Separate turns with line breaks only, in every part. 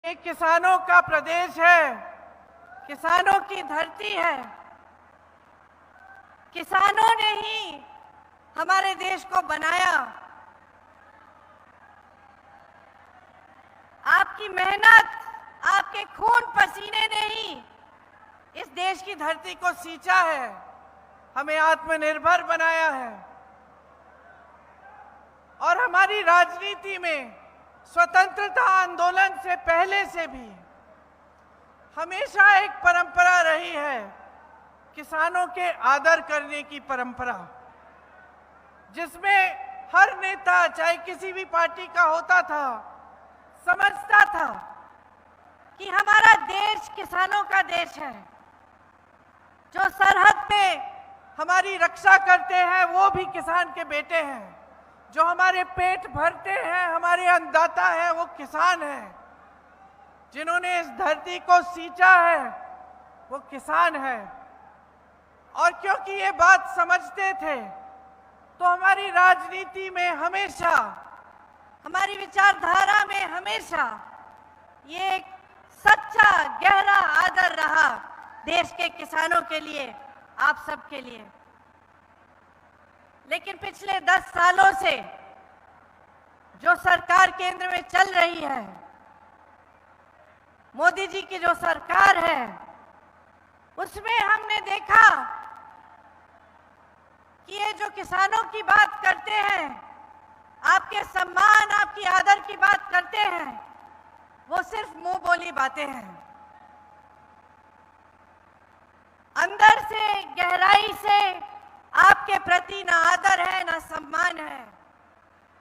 ये किसानों का प्रदेश है, किसानों की धरती है। किसानों ने ही हमारे देश को बनाया। आपकी मेहनत, आपके खून पसीने ने ही इस देश की धरती को सींचा है, हमें आत्मनिर्भर बनाया है। और हमारी राजनीति में स्वतंत्रता आंदोलन से पहले से भी हमेशा एक परंपरा रही है, किसानों के आदर करने की परंपरा, जिसमें हर नेता चाहे किसी भी पार्टी का होता था, समझता था कि हमारा देश किसानों का देश है। जो सरहद पे हमारी रक्षा करते हैं वो भी किसान के बेटे हैं। जो हमारे पेट भरते हैं, हमारे अन्नदाता हैं, वो किसान हैं। जिन्होंने इस धरती को सींचा है वो किसान है। और क्योंकि ये बात समझते थे तो हमारी राजनीति में हमेशा, हमारी विचारधारा में हमेशा ये एक सच्चा गहरा आदर रहा देश के किसानों के लिए, आप सबके लिए। लेकिन पिछले 10 सालों से जो सरकार केंद्र में चल रही है, मोदी जी की जो सरकार है, उसमें हमने देखा कि ये जो किसानों की बात करते हैं, आपके सम्मान, आपकी आदर की बात करते हैं, वो सिर्फ मुंह बोली बातें हैं। अंदर से, गहराई से आपके प्रति ना आदर है, ना सम्मान है,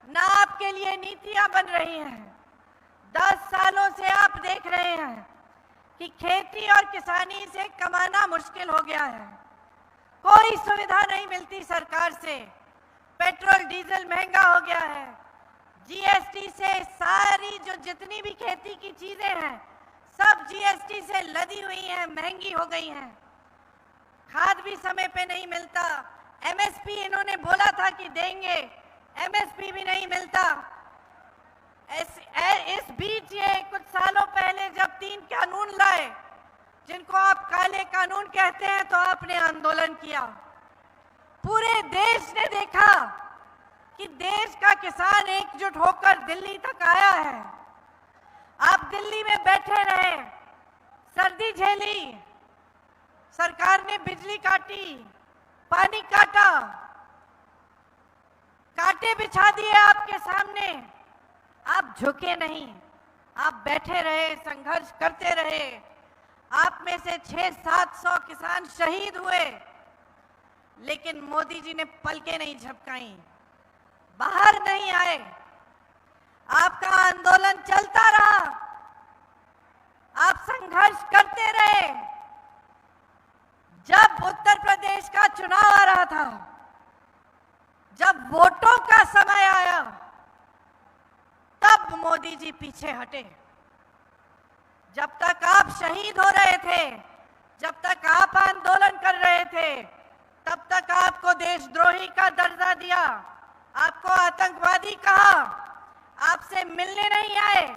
ना आपके लिए नीतियां बन रही हैं। 10 सालों से आप देख रहे हैं कि खेती और किसानी से कमाना मुश्किल हो गया है। कोई सुविधा नहीं मिलती सरकार से। पेट्रोल डीजल महंगा हो गया है। जीएसटी से सारी जो जितनी भी खेती की चीजें हैं सब जीएसटी से लदी हुई हैं, महंगी हो गई हैं। खाद भी समय पे नहीं मिलता। एमएसपी इन्होंने बोला था कि देंगे, एमएसपी भी नहीं मिलता। इस बीच ये कुछ सालों पहले जब 3 कानून लाए, जिनको आप काले कानून कहते हैं, तो आपने आंदोलन किया। पूरे देश ने देखा कि देश का किसान एकजुट होकर दिल्ली तक आया है। आप दिल्ली में बैठे रहे, सर्दी झेली, सरकार ने बिजली काटी, पानी काटा, कांटे बिछा दिए आपके सामने। आप झुके नहीं, आप बैठे रहे, संघर्ष करते रहे। आप में से 600-700 किसान शहीद हुए, लेकिन मोदी जी ने पलकें नहीं झपकाई, बाहर नहीं आए। आपका आंदोलन चलता रहा, आप संघर्ष करते रहे। जब उत्तर प्रदेश का चुनाव आ रहा था, जब वोटों का समय आया, तब मोदी जी पीछे हटे। जब तक आप शहीद हो रहे थे, जब तक आप आंदोलन कर रहे थे, तब तक आपको देशद्रोही का दर्जा दिया, आपको आतंकवादी कहा, आपसे मिलने नहीं आए,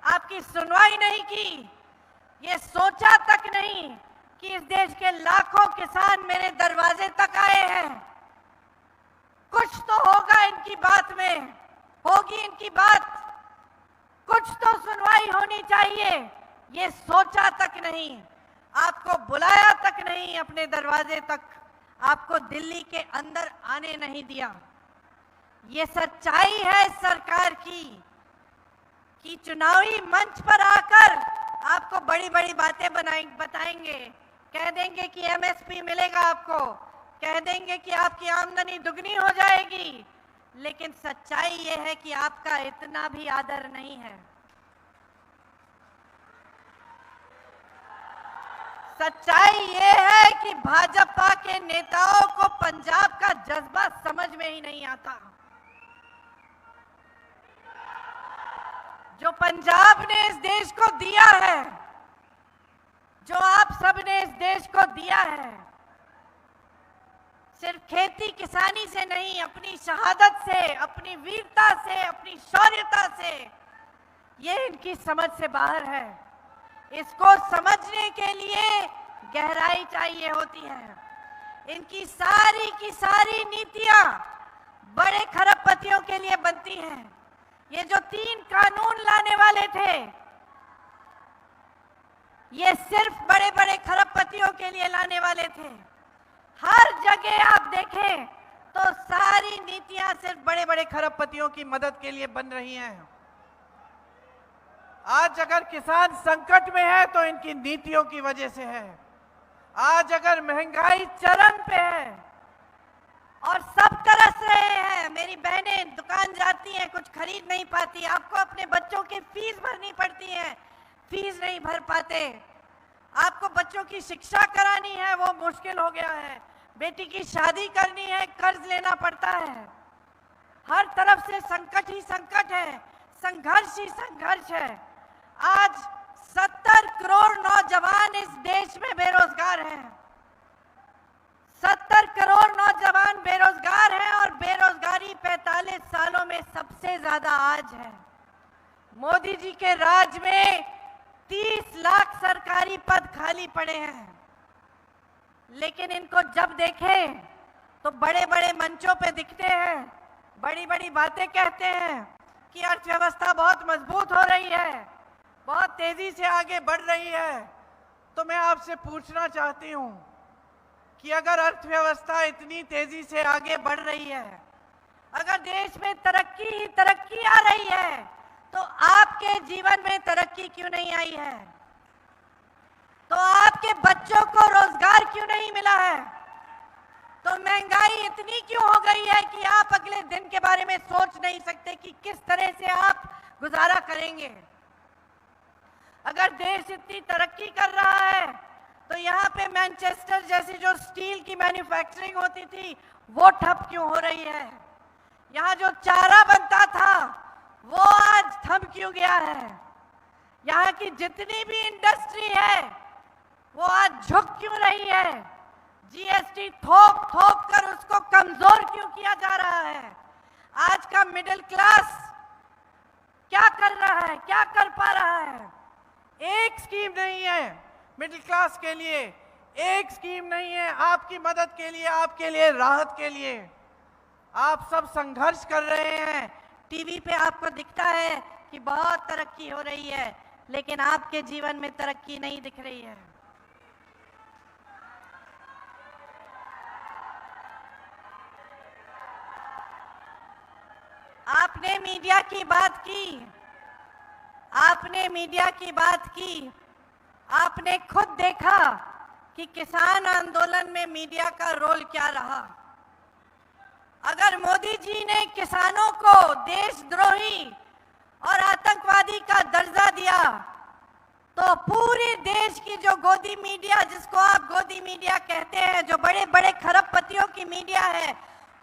आपकी सुनवाई नहीं की। ये सोचा तक नहीं कि इस देश के लाखों किसान मेरे दरवाजे तक आए हैं। कुछ तो होगा इनकी बात में, होगी इनकी बात, कुछ तो सुनवाई होनी चाहिए। ये सोचा तक नहीं, आपको बुलाया तक नहीं अपने दरवाजे तक, आपको दिल्ली के अंदर आने नहीं दिया। ये सच्चाई है सरकार की कि चुनावी मंच पर आकर आपको बड़ी बड़ी बातें बताएंगे, कह देंगे कि एमएसपी मिलेगा आपको, कह देंगे कि आपकी आमदनी दुगनी हो जाएगी, लेकिन सच्चाई ये है कि आपका इतना भी आदर नहीं है। सच्चाई ये है कि भाजपा के नेताओं को पंजाब का जज्बा समझ में ही नहीं आता। जो पंजाब ने इस देश को दिया है, जो आप सबने इस देश को दिया है, सिर्फ खेती किसानी से नहीं, अपनी शहादत से, अपनी वीरता से, अपनी शौर्यता से ये इनकी समझ से बाहर है। इसको समझने के लिए गहराई चाहिए होती है। इनकी सारी की सारी नीतियां बड़े खरबपतियों के लिए बनती हैं। ये जो 3 कानून लाने वाले थे, ये सिर्फ बड़े बड़े खरबपतियों के लिए लाने वाले थे। हर जगह आप देखें तो सारी नीतियां सिर्फ बड़े बड़े खरबपतियों की मदद के लिए बन रही हैं। आज अगर किसान संकट में है तो इनकी नीतियों की वजह से है। आज अगर महंगाई चरम पे है और सब तरस रहे हैं, मेरी बहनें दुकान जाती हैं, कुछ खरीद नहीं पाती, आपको अपने बच्चों की फीस भरनी पड़ती है, फीस नहीं भर पाते, आपको बच्चों की शिक्षा करानी है, वो मुश्किल हो गया है, बेटी की शादी करनी है, कर्ज लेना पड़ता है। हर तरफ से संकट ही संकट है, संघर्ष ही संघर्ष है। आज 70 करोड़ नौजवान इस देश में बेरोजगार हैं। 70 करोड़ नौजवान बेरोजगार हैं और बेरोजगारी 45 सालों में सबसे ज्यादा आज है। मोदी जी के राज में 30 लाख सरकारी पद खाली पड़े हैं, लेकिन इनको जब देखें तो बड़े बड़े मंचों पे दिखते हैं, बड़ी बड़ी बातें कहते हैं कि अर्थव्यवस्था बहुत मजबूत हो रही है, बहुत तेजी से आगे बढ़ रही है। तो मैं आपसे पूछना चाहती हूं कि अगर अर्थव्यवस्था इतनी तेजी से आगे बढ़ रही है, अगर देश में तरक्की ही तरक्की आ रही है, तो आपके जीवन में तरक्की क्यों नहीं आई है? तो आपके बच्चों को रोजगार क्यों नहीं मिला है? तो महंगाई इतनी क्यों हो गई है कि आप अगले दिन के बारे में सोच नहीं सकते कि किस तरह से आप गुजारा करेंगे? अगर देश इतनी तरक्की कर रहा है तो यहाँ पे मैनचेस्टर जैसी जो स्टील की मैन्युफैक्चरिंग होती थी वो ठप क्यों हो रही है? यहाँ जो चारा बनता था वो आज थम क्यों गया है? यहाँ की जितनी भी इंडस्ट्री है वो आज झुक क्यों रही है? जीएसटी थोप थोप कर उसको कमजोर क्यों किया जा रहा है? आज का मिडिल क्लास क्या कर रहा है, क्या कर पा रहा है? एक स्कीम नहीं है मिडिल क्लास के लिए, एक स्कीम नहीं है आपकी मदद के लिए, आपके लिए राहत के लिए। आप सब संघर्ष कर रहे हैं। टीवी पे आपको दिखता है कि बहुत तरक्की हो रही है, लेकिन आपके जीवन में तरक्की नहीं दिख रही है। आपने मीडिया की बात की, आपने मीडिया की बात की, आपने खुद देखा कि किसान आंदोलन में मीडिया का रोल क्या रहा। अगर मोदी जी ने किसानों को देशद्रोही और आतंकवादी का दर्जा दिया, तो पूरे देश की जो गोदी मीडिया, जिसको आप गोदी मीडिया कहते हैं, जो बड़े बड़े खरबपतियों की मीडिया है,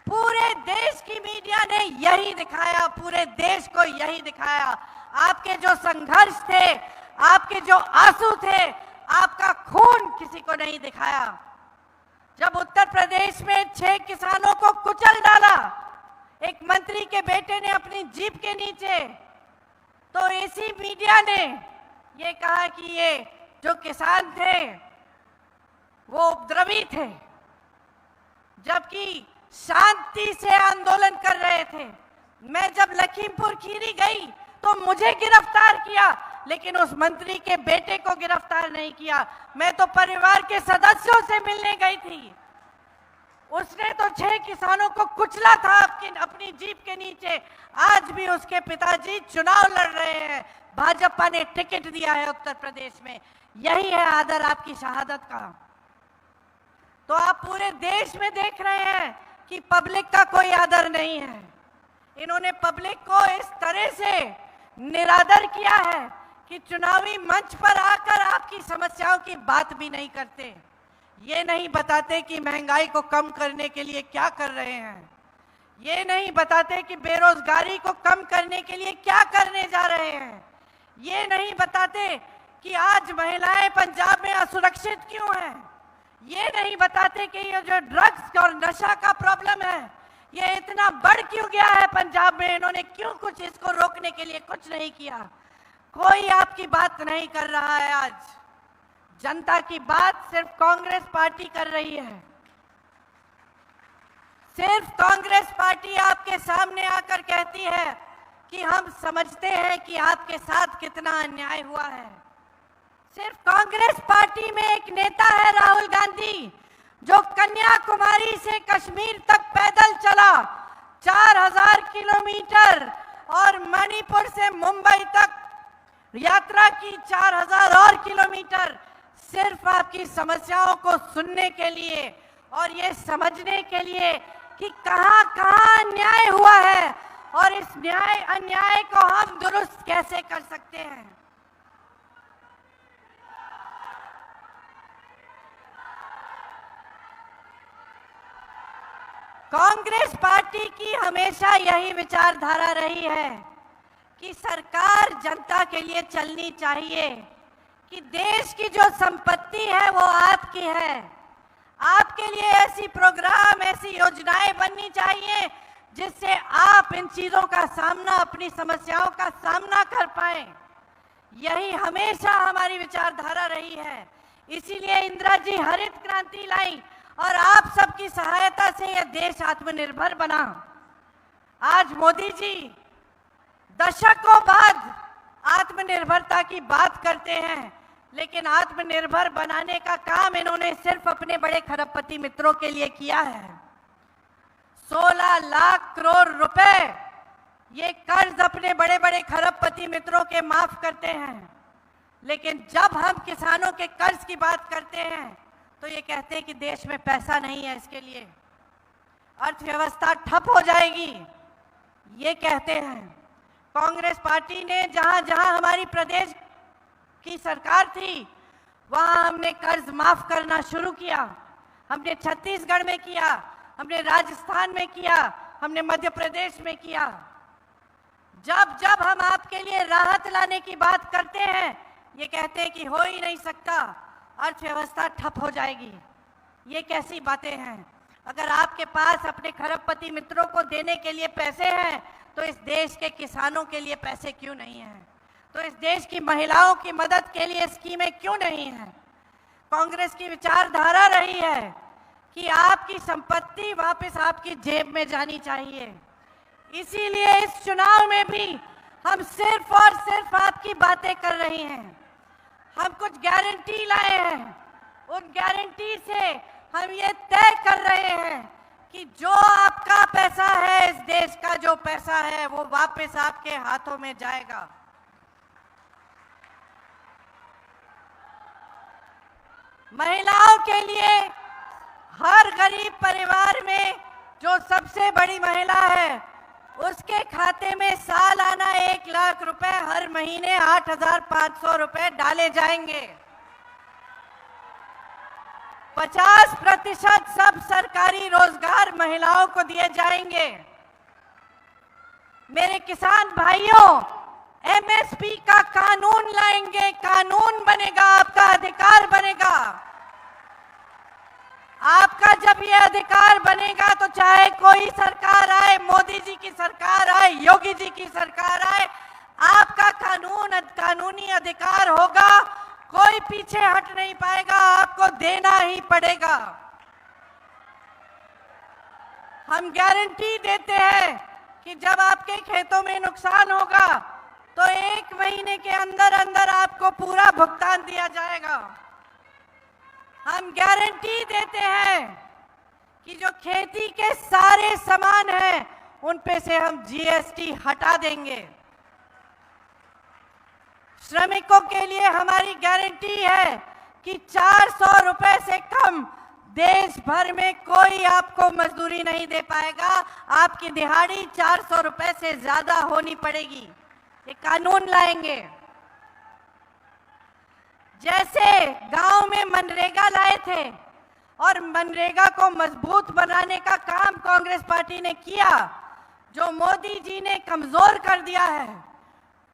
पूरे देश की मीडिया ने यही दिखाया, पूरे देश को यही दिखाया। आपके जो संघर्ष थे, आपके जो आंसू थे, आपका खून किसी को नहीं दिखाया। जब उत्तर प्रदेश में 6 किसानों को कुचल डाला एक मंत्री के बेटे ने अपनी जीप के नीचे, तो इसी मीडिया ने ये कहा कि ये जो किसान थे वो उपद्रवी थे, जबकि शांति से आंदोलन कर रहे थे। मैं जब लखीमपुर खीरी गई तो मुझे गिरफ्तार किया, लेकिन उस मंत्री के बेटे को गिरफ्तार नहीं किया। मैं तो परिवार के सदस्यों से मिलने गई थी। उसने तो 6 किसानों को कुचला था अपनी जीप के नीचे। आज भी उसके पिताजी चुनाव लड़ रहे हैं, भाजपा ने टिकट दिया है उत्तर प्रदेश में। यही है आदर आपकी शहादत का। तो आप पूरे देश में देख रहे हैं कि पब्लिक का कोई आदर नहीं है। इन्होंने पब्लिक को इस तरह से निरादर किया है कि चुनावी मंच पर आकर आपकी समस्याओं की बात भी नहीं करते। ये नहीं बताते कि महंगाई को कम करने के लिए क्या कर रहे हैं। ये नहीं बताते कि बेरोजगारी को कम करने के लिए क्या करने जा रहे हैं। ये नहीं बताते कि आज महिलाएं पंजाब में असुरक्षित क्यों हैं। ये नहीं बताते कि ये जो ड्रग्स और नशा का प्रॉब्लम है ये इतना बढ़ क्यों गया है पंजाब में। इन्होंने क्यों कुछ इसको रोकने के लिए कुछ नहीं किया। कोई आपकी बात नहीं कर रहा है। आज जनता की बात सिर्फ कांग्रेस पार्टी कर रही है। सिर्फ कांग्रेस पार्टी आपके सामने आकर कहती है कि हम समझते हैं कि आपके साथ कितना अन्याय हुआ है। सिर्फ कांग्रेस पार्टी में एक नेता है राहुल गांधी, जो कन्याकुमारी से कश्मीर तक पैदल चला 4000 किलोमीटर और मणिपुर से मुंबई तक यात्रा की 4000 और किलोमीटर, सिर्फ आपकी समस्याओं को सुनने के लिए और ये समझने के लिए कि कहां कहां अन्याय हुआ है और इस अन्याय को हम दुरुस्त कैसे कर सकते हैं। कांग्रेस पार्टी की हमेशा यही विचारधारा रही है कि सरकार जनता के लिए चलनी चाहिए, कि देश की जो संपत्ति है वो आपकी है। आपके लिए ऐसी प्रोग्राम, ऐसी योजनाएं बननी चाहिए जिससे आप इन चीजों का सामना, अपनी समस्याओं का सामना कर पाए। यही हमेशा हमारी विचारधारा रही है। इसीलिए इंदिरा जी हरित क्रांति लाई और आप सबकी सहायता से यह देश आत्मनिर्भर बना। आज मोदी जी दशकों बाद आत्मनिर्भरता की बात करते हैं, लेकिन आत्मनिर्भर बनाने का काम इन्होंने सिर्फ अपने बड़े खरबपति मित्रों के लिए किया है। 16 लाख करोड़ रुपए ये कर्ज अपने बड़े बड़े खरबपति मित्रों के माफ करते हैं, लेकिन जब हम किसानों के कर्ज की बात करते हैं तो ये कहते हैं कि देश में पैसा नहीं है, इसके लिए अर्थव्यवस्था ठप हो जाएगी, ये कहते हैं। कांग्रेस पार्टी ने जहां जहां हमारी प्रदेश की सरकार थी वहां हमने कर्ज माफ करना शुरू किया। हमने छत्तीसगढ़ में किया, हमने राजस्थान में किया, हमने मध्य प्रदेश में किया। जब जब हम आपके लिए राहत लाने की बात करते हैं, ये कहते हैं कि हो ही नहीं सकता, अर्थव्यवस्था ठप हो जाएगी। ये कैसी बातें हैं? अगर आपके पास अपने खरबपति मित्रों को देने के लिए पैसे हैं तो इस देश के किसानों के लिए पैसे क्यों नहीं हैं? तो इस देश की महिलाओं की मदद के लिए स्कीमें क्यों नहीं हैं? कांग्रेस की विचारधारा रही है कि आपकी संपत्ति वापस आपकी जेब में जानी चाहिए। इसीलिए इस चुनाव में भी हम सिर्फ और सिर्फ आपकी बातें कर रहे हैं। हम कुछ गारंटी लाए हैं, उन गारंटी से हम ये तय कर रहे हैं कि जो आपका पैसा है, इस देश का जो पैसा है, वो वापस आपके हाथों में जाएगा। महिलाओं के लिए हर गरीब परिवार में जो सबसे बड़ी महिला है उसके खाते में सालाना 1 लाख रुपए, हर महीने 8,500 रुपए डाले जाएंगे। 50% सब सरकारी रोजगार महिलाओं को दिए जाएंगे। मेरे किसान भाइयों, एमएसपी का कानून लाएंगे, कानून बनेगा, आपका अधिकार बनेगा। आपका जब ये अधिकार बनेगा तो चाहे कोई सरकार आए, मोदी जी की सरकार आए, योगी जी की सरकार आए, आपका कानूनी अधिकार होगा, कोई पीछे हट नहीं पाएगा, आपको देना ही पड़ेगा। हम गारंटी देते हैं कि जब आपके खेतों में नुकसान होगा तो 1 महीने के अंदर अंदर आपको पूरा भुगतान दिया जाएगा। हम गारंटी देते हैं कि जो खेती के सारे सामान हैं उन पे से हम जीएसटी हटा देंगे। श्रमिकों के लिए हमारी गारंटी है कि 400 रुपए से कम देश भर में कोई आपको मजदूरी नहीं दे पाएगा। आपकी दिहाड़ी 400 रुपए से ज्यादा होनी पड़ेगी। ये कानून लाएंगे। जैसे गांव में मनरेगा लाए थे और मनरेगा को मजबूत बनाने का काम कांग्रेस पार्टी ने किया, जो मोदी जी ने कमजोर कर दिया है,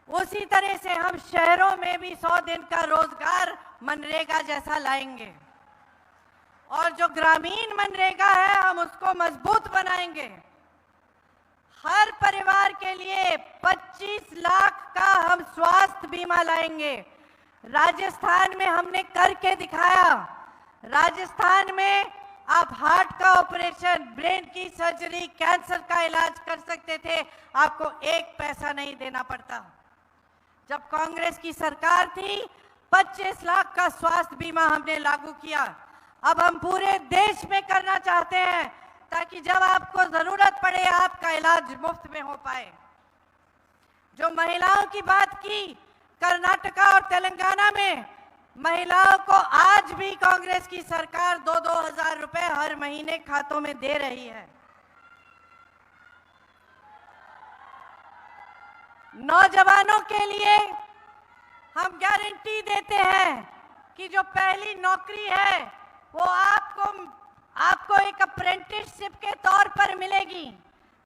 उसी तरह से हम शहरों में भी 100 दिन का रोजगार मनरेगा जैसा लाएंगे। और जो ग्रामीण मनरेगा है हम उसको मजबूत बनाएंगे। हर परिवार के लिए 25 लाख का हम स्वास्थ्य बीमा लाएंगे। राजस्थान में हमने करके दिखाया। राजस्थान में आप हार्ट का ऑपरेशन, ब्रेन की सर्जरी, कैंसर का इलाज कर सकते थे, आपको एक पैसा नहीं देना पड़ता। जब कांग्रेस की सरकार थी 25 लाख का स्वास्थ्य बीमा हमने लागू किया। अब हम पूरे देश में करना चाहते हैं ताकि जब आपको जरूरत पड़े आपका इलाज मुफ्त में हो पाए। जो महिलाओं की बात की, कर्नाटका और तेलंगाना में महिलाओं को आज भी कांग्रेस की सरकार 2-2 हजार रुपए हर महीने खातों में दे रही है। नौजवानों के लिए हम गारंटी देते हैं कि जो पहली नौकरी है वो आपको एक अप्रेंटिसशिप के तौर पर मिलेगी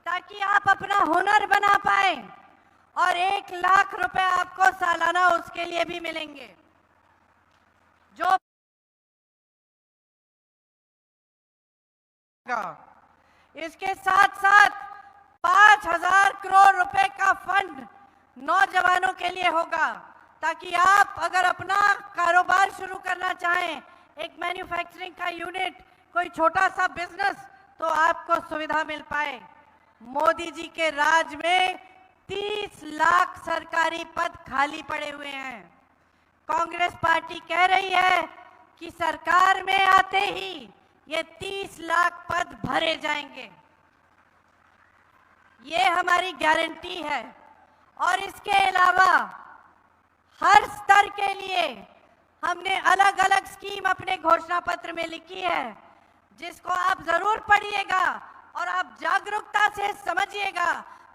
ताकि आप अपना हुनर बना पाए, और 1 लाख रुपए आपको सालाना उसके लिए भी मिलेंगे। जो इसके साथ साथ 5,000 करोड़ रुपए का फंड नौजवानों के लिए होगा ताकि आप अगर अपना कारोबार शुरू करना चाहें, एक मैन्युफैक्चरिंग का यूनिट, कोई छोटा सा बिजनेस, तो आपको सुविधा मिल पाए। मोदी जी के राज में 30 लाख सरकारी पद खाली पड़े हुए हैं। कांग्रेस पार्टी कह रही है कि सरकार में आते ही ये 30 लाख पद भरे जाएंगे। ये हमारी गारंटी है। और इसके अलावा हर स्तर के लिए हमने अलग अलग स्कीम अपने घोषणा पत्र में लिखी है, जिसको आप जरूर पढ़िएगा और आप जागरूकता से समझिएगा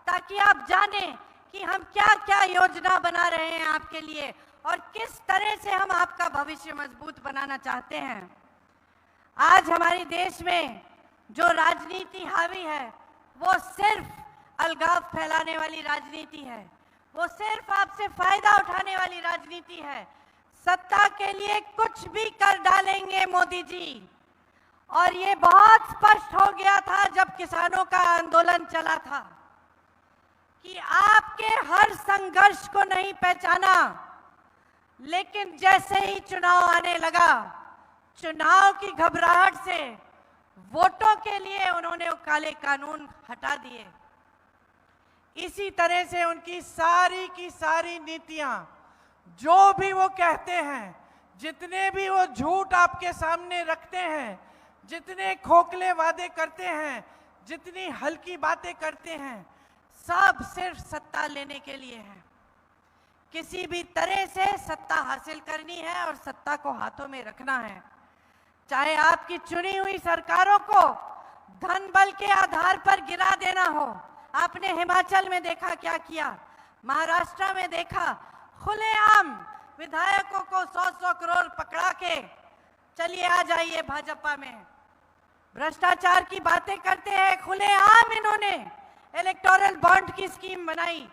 ताकि आप जानें कि हम क्या क्या योजना बना रहे हैं आपके लिए और किस तरह से हम आपका भविष्य मजबूत बनाना चाहते हैं। आज हमारे देश में जो राजनीति हावी है वो सिर्फ अलगाव फैलाने वाली राजनीति है, वो सिर्फ आपसे फायदा उठाने वाली राजनीति है। सत्ता के लिए कुछ भी कर डालेंगे मोदी जी। और ये बहुत स्पष्ट हो गया था जब किसानों का आंदोलन चला था कि आपके हर संघर्ष को नहीं पहचाना, लेकिन जैसे ही चुनाव आने लगा, चुनाव की घबराहट से वोटों के लिए उन्होंने वो काले कानून हटा दिए। इसी तरह से उनकी सारी की सारी नीतियां, जो भी वो कहते हैं, जितने भी वो झूठ आपके सामने रखते हैं, जितने खोखले वादे करते हैं, जितनी हल्की बातें करते हैं, सब सिर्फ सत्ता लेने के लिए है। किसी भी तरह से सत्ता हासिल करनी है और सत्ता को हाथों में रखना है। चाहे आपकी चुनी हुई सरकारों को धन बल के आधार पर गिरा देना हो। आपने हिमाचल में देखा क्या किया, महाराष्ट्र में देखा, खुलेआम विधायकों को 100-100 करोड़ पकड़ा के चलिए आ जाइए भाजपा में। भ्रष्टाचार की बातें करते हैं। खुलेआम इन्होंने इलेक्टोरल बॉन्ड की स्कीम बनाई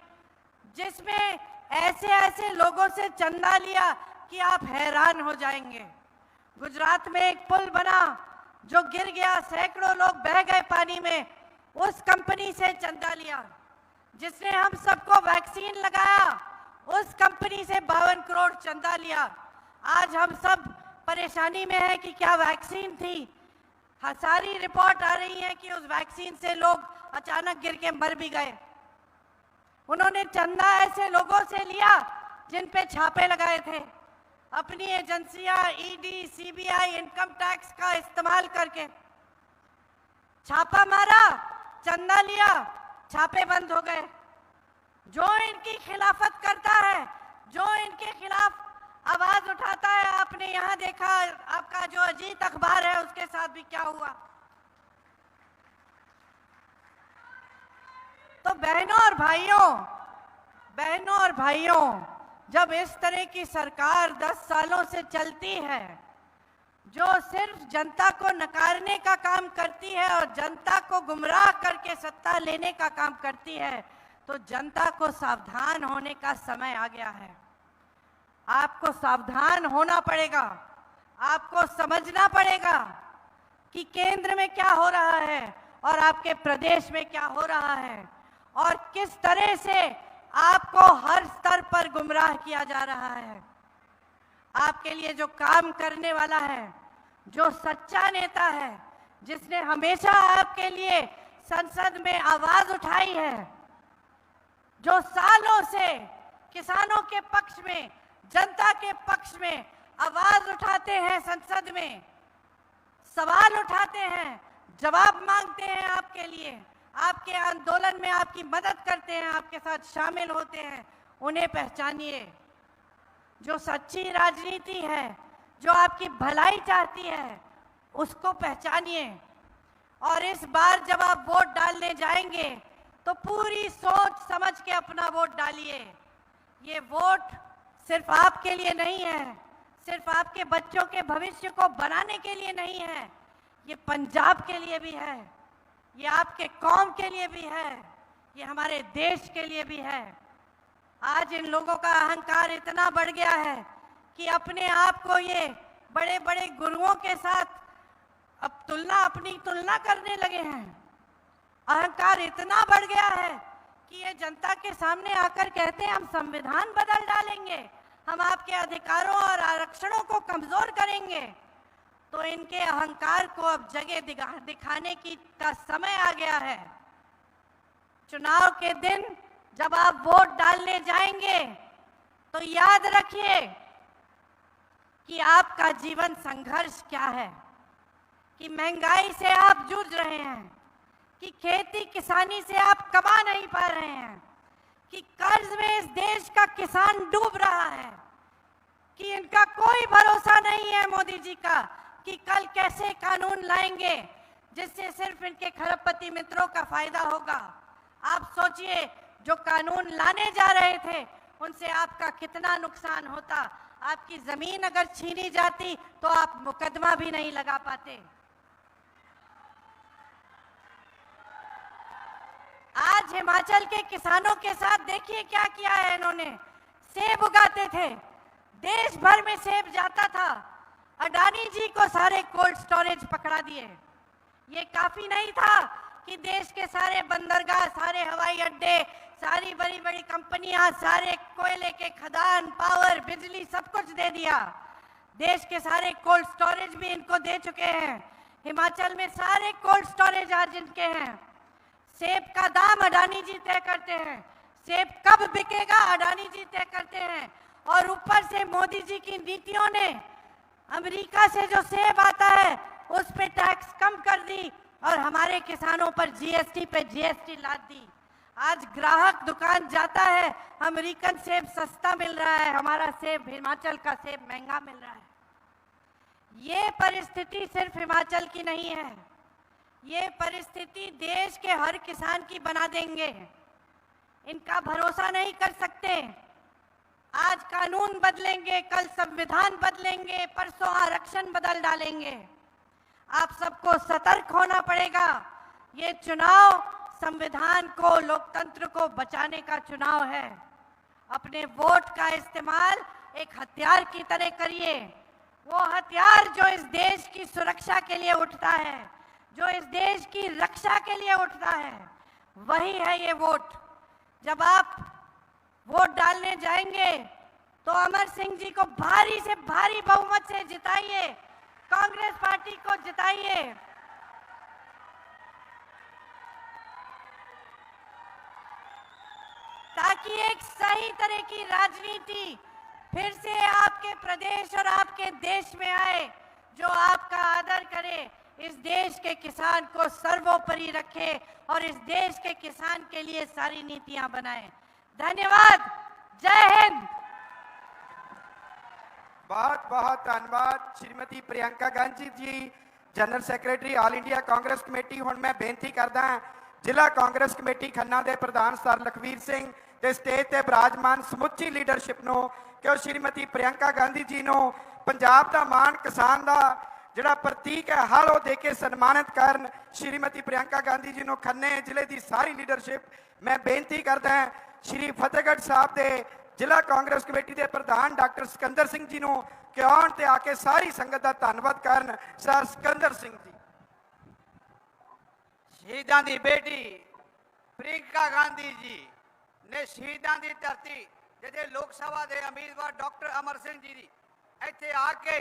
जिसमें ऐसे ऐसे लोगों से चंदा लिया कि आप हैरान हो जाएंगे। गुजरात में एक पुल बना जो गिर गया, सैकड़ों लोग बह गए पानी में, उस कंपनी से चंदा लिया। जिसने हम सबको वैक्सीन लगाया, उस कंपनी से 52 करोड़ चंदा लिया। आज हम सब परेशानी में है कि क्या वैक्सीन थी। सारी रिपोर्ट आ रही है कि उस वैक्सीन से लोग अचानक गिर के मर भी गए। उन्होंने चंदा ऐसे लोगों से लिया जिन पे छापे लगाए थे। अपनी एजेंसियां ईडी, सीबीआई, इनकम टैक्स का इस्तेमाल करके छापा मारा, चंदा लिया, छापे बंद हो गए। जो इनकी खिलाफत करता है, जो इनके खिलाफ आवाज उठाता है, आपने यहां देखा आपका जो अजीत अखबार है उसके साथ भी क्या हुआ। तो बहनों और भाइयों, जब इस तरह की सरकार 10 सालों से चलती है जो सिर्फ जनता को नकारने का काम करती है और जनता को गुमराह करके सत्ता लेने का काम करती है, तो जनता को सावधान होने का समय आ गया है। आपको सावधान होना पड़ेगा। आपको समझना पड़ेगा कि केंद्र में क्या हो रहा है और आपके प्रदेश में क्या हो रहा है। और किस तरह से आपको हर स्तर पर गुमराह किया जा रहा है। आपके लिए जो काम करने वाला है, जो सच्चा नेता है, जिसने हमेशा आपके लिए संसद में आवाज उठाई है, जो सालों से किसानों के पक्ष में, जनता के पक्ष में आवाज उठाते हैं, संसद में सवाल उठाते हैं, जवाब मांगते हैं आपके लिए, आपके आंदोलन में आपकी मदद करते हैं, आपके साथ शामिल होते हैं, उन्हें पहचानिए। जो सच्ची राजनीति है, जो आपकी भलाई चाहती है, उसको पहचानिए। और इस बार जब आप वोट डालने जाएंगे तो पूरी सोच समझ के अपना वोट डालिए। ये वोट सिर्फ आपके लिए नहीं है, सिर्फ आपके बच्चों के भविष्य को बनाने के लिए नहीं है, ये पंजाब के लिए भी है, ये आपके कौम के लिए भी है, ये हमारे देश के लिए भी है। आज इन लोगों का अहंकार इतना बढ़ गया है कि अपने आप को ये बड़े बड़े गुरुओं के साथ अब अपनी तुलना करने लगे हैं। अहंकार इतना बढ़ गया है कि ये जनता के सामने आकर कहते हैं हम संविधान बदल डालेंगे, हम आपके अधिकारों और आरक्षणों को कमजोर करेंगे। तो इनके अहंकार को अब जगह दिखाने का समय आ गया है। चुनाव के दिन जब आप वोट डालने जाएंगे तो याद रखिए कि आपका जीवन संघर्ष क्या है, कि महंगाई से आप जूझ रहे हैं, कि खेती किसानी से आप कमा नहीं पा रहे हैं, कि कर्ज में इस देश का किसान डूब रहा है, कि इनका कोई भरोसा नहीं है मोदी जी का कि कल कैसे कानून लाएंगे जिससे सिर्फ इनके खरबपति मित्रों का फायदा होगा। आप सोचिए, जो कानून लाने जा रहे थे उनसे आपका कितना नुकसान होता। आपकी जमीन अगर छीनी जाती तो आप मुकदमा भी नहीं लगा पाते। आज हिमाचल के किसानों के साथ देखिए क्या किया है इन्होंने। सेब उगाते थे, देश भर में सेब जाता था, अडानी जी को सारे कोल्ड स्टोरेज पकड़ा दिए। ये काफी नहीं था कि देश के सारे बंदरगाह, सारे हवाई अड्डे, सारी बड़ी बड़ी कंपनियां, सारे कोयले के खदान, पावर, बिजली सब कुछ दे दिया। देश के सारे कोल्ड स्टोरेज भी इनको दे चुके हैं। हिमाचल में सारे कोल्ड स्टोरेज आज इनके हैं। सेब का दाम अडानी जी तय करते हैं, सेब कब बिकेगा अडानी जी तय करते हैं। और ऊपर से मोदी जी की नीतियों ने अमेरिका से जो सेब आता है उस पे टैक्स कम कर दी और हमारे किसानों पर जीएसटी पे जीएसटी लाद दी। आज ग्राहक दुकान जाता है, अमेरिकन सेब सस्ता मिल रहा है, हमारा सेब, हिमाचल का सेब महंगा मिल रहा है। ये परिस्थिति सिर्फ हिमाचल की नहीं है, ये परिस्थिति देश के हर किसान की बना देंगे। इनका भरोसा नहीं कर सकते। आज कानून बदलेंगे, कल संविधान बदलेंगे, परसों आरक्षण बदल डालेंगे। आप सबको सतर्क होना पड़ेगा। ये चुनाव संविधान को, लोकतंत्र को बचाने का चुनाव है। अपने वोट का इस्तेमाल एक हथियार की तरह करिए। वो हथियार जो इस देश की सुरक्षा के लिए उठता है, जो इस देश की रक्षा के लिए उठता है, वही है ये वोट। जब आप वोट डालने जाएंगे तो अमर सिंह जी को भारी से भारी बहुमत से जिताइए, कांग्रेस पार्टी को जिताइए। ताकि एक सही तरह की राजनीति फिर से आपके प्रदेश और आपके देश में आए, जो आपका आदर करे, इस देश के किसान को सर्वोपरि रखे और इस देश के किसान के लिए सारी नीतियां बनाए। धन्यवाद। जय हिंद।
बहुत बहुत धन्यवाद Shrimati Priyanka Gandhi ji, general secretary All India Congress committee. हुण मैं बेनती करदा जिला कांग्रेस कमेटी खन्ना के प्रधान सर लखवीर सिंह ते स्टेज ते विराजमान समुची लीडरशिप नूं कि वो श्रीमती प्रियंका गांधी जी नूं पंजाब दा मान, किसान दा जिहड़ा प्रतीक है हल वो दे के सन्मानित करन। श्रीमती प्रियंका गांधी जी नूं खन्ने जिले की सारी लीडरशिप मैं बेनती करदा श्री फतेहगढ़ साहब के जिला कांग्रेस कमेटी के प्रधान डॉक्टर सिकंदर सिंह जी नूं कि आउण ते आके सारी संगत का धन्यवाद करन। सर सिकंदर सिंह जी।
शहीदां दी बेटी ਪ੍ਰਿੰਕਾ ਗਾਂਧੀ ਜੀ ਨੇ ਸ਼ਹੀਦਾਂ ਦੀ ਧਰਤੀ ਜਿਹਦੇ ਲੋਕ ਸਭਾ ਦੇ ਉਮੀਦਵਾਰ ਡਾਕਟਰ ਅਮਰ ਸਿੰਘ ਜੀ ਦੀ ਇੱਥੇ ਆ ਕੇ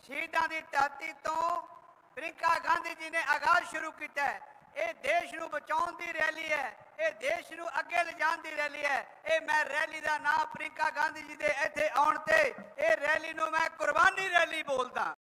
ਸ਼ਹੀਦਾਂ ਦੀ ਧਰਤੀ ਤੋਂ ਪ੍ਰਿੰਕਾ ਗਾਂਧੀ ਜੀ ਨੇ ਆਗਾਜ਼ ਸ਼ੁਰੂ ਕੀਤਾ ਹੈ। ਇਹ ਦੇਸ਼ ਨੂੰ ਬਚਾਉਣ ਦੀ ਰੈਲੀ ਹੈ, ਇਹ ਦੇਸ਼ ਨੂੰ ਅੱਗੇ ਲਿਜਾਣ ਦੀ ਰੈਲੀ ਹੈ। ਇਹ ਮੈਂ ਰੈਲੀ ਦਾ ਨਾਮ ਪ੍ਰਿੰਕਾ ਗਾਂਧੀ ਜੀ ਦੇ ਇੱਥੇ ਆਉਣ ਤੇ ਇਹ ਰੈਲੀ ਨੂੰ ਮੈਂ ਕੁਰਬਾਨੀ ਰੈਲੀ ਬੋਲਦਾ।